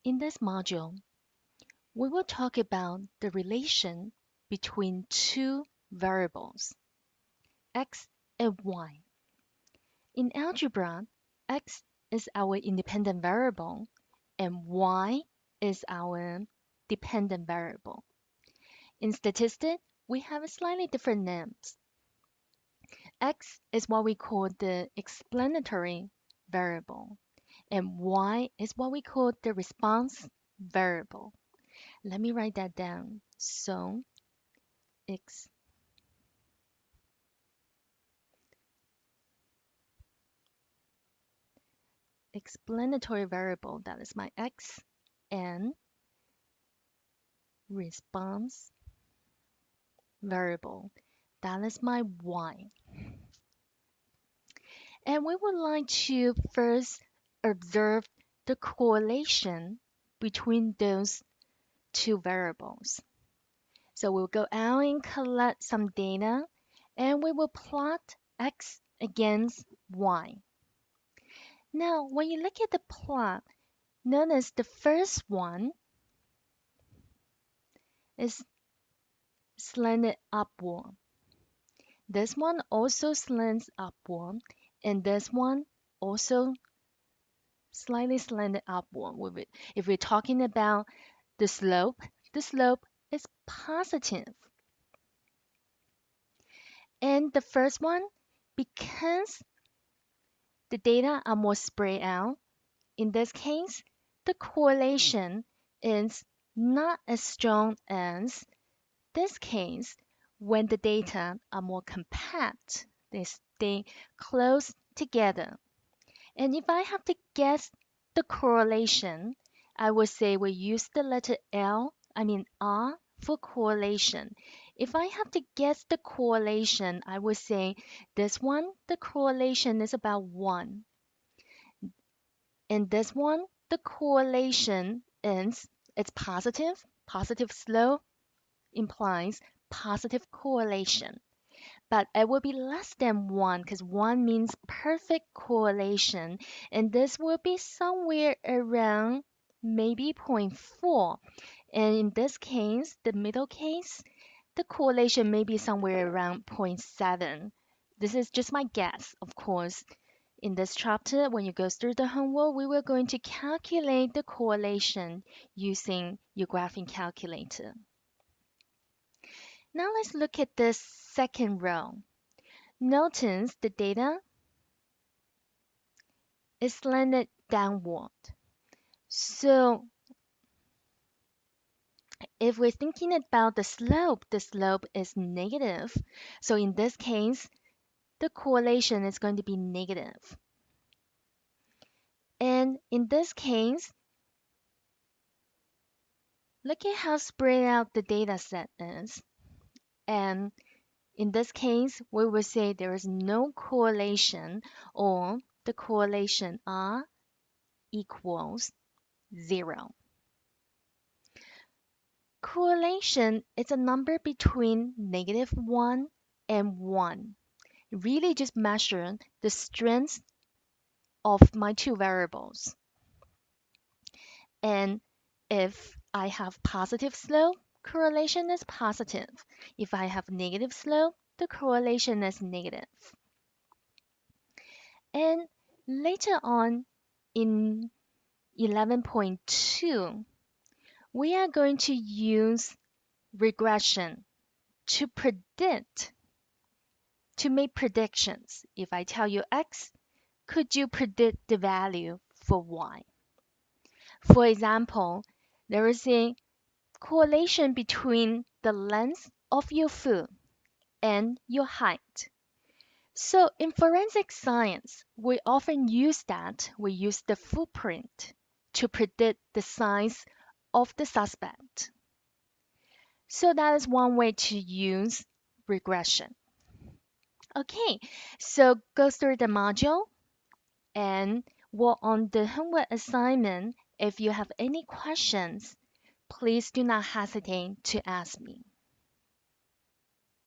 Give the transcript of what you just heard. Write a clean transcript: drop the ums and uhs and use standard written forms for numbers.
In this module, we will talk about the relation between two variables, x and y. In algebra, x is our independent variable and y is our dependent variable. In statistics, we have slightly different names. X is what we call the explanatory variable, and y is what we call the response variable. Let me write that down. So, explanatory variable, that is my x, and response variable, that is my y. And we would like to first observe the correlation between those two variables. So we'll go out and collect some data and we will plot x against y. Now, when you look at the plot, notice the first one is slanted upward. This one also slants upward, and this one also slightly slanted upward. If we're talking about the slope is positive. And the first one, because the data are more spread out, in this case, the correlation is not as strong as this case when the data are more compact. They stay close together. And if I have to guess the correlation, I would say we use the letter R for correlation. If I have to guess the correlation, I would say this one, the correlation is about 1. And this one, the correlation is it's positive. Positive slope implies positive correlation. But it will be less than 1 because 1 means perfect correlation. And this will be somewhere around maybe zero point 0.4. And in this case, the middle case, the correlation may be somewhere around 0.7. This is just my guess, of course. In this chapter, when you go through the homework, we were going to calculate the correlation using your graphing calculator. Now let's look at this second row. Notice the data is slanted downward. So if we're thinking about the slope is negative. So in this case, the correlation is going to be negative. And in this case, look at how spread out the data set is. And in this case, we will say there is no correlation or the correlation R equals 0. Correlation is a number between -1 and 1. It really just measures the strength of my two variables. And if I have positive slope, correlation is positive. If I have negative slope, the correlation is negative. And later on in 11.2, we are going to use regression to make predictions. If I tell you X, could you predict the value for Y? For example, there is a correlation between the length of your foot and your height. So in forensic science, we often use the footprint to predict the size of the suspect. So that is one way to use regression. Okay, so go through the module and work on the homework assignment. If you have any questions, please do not hesitate to ask me.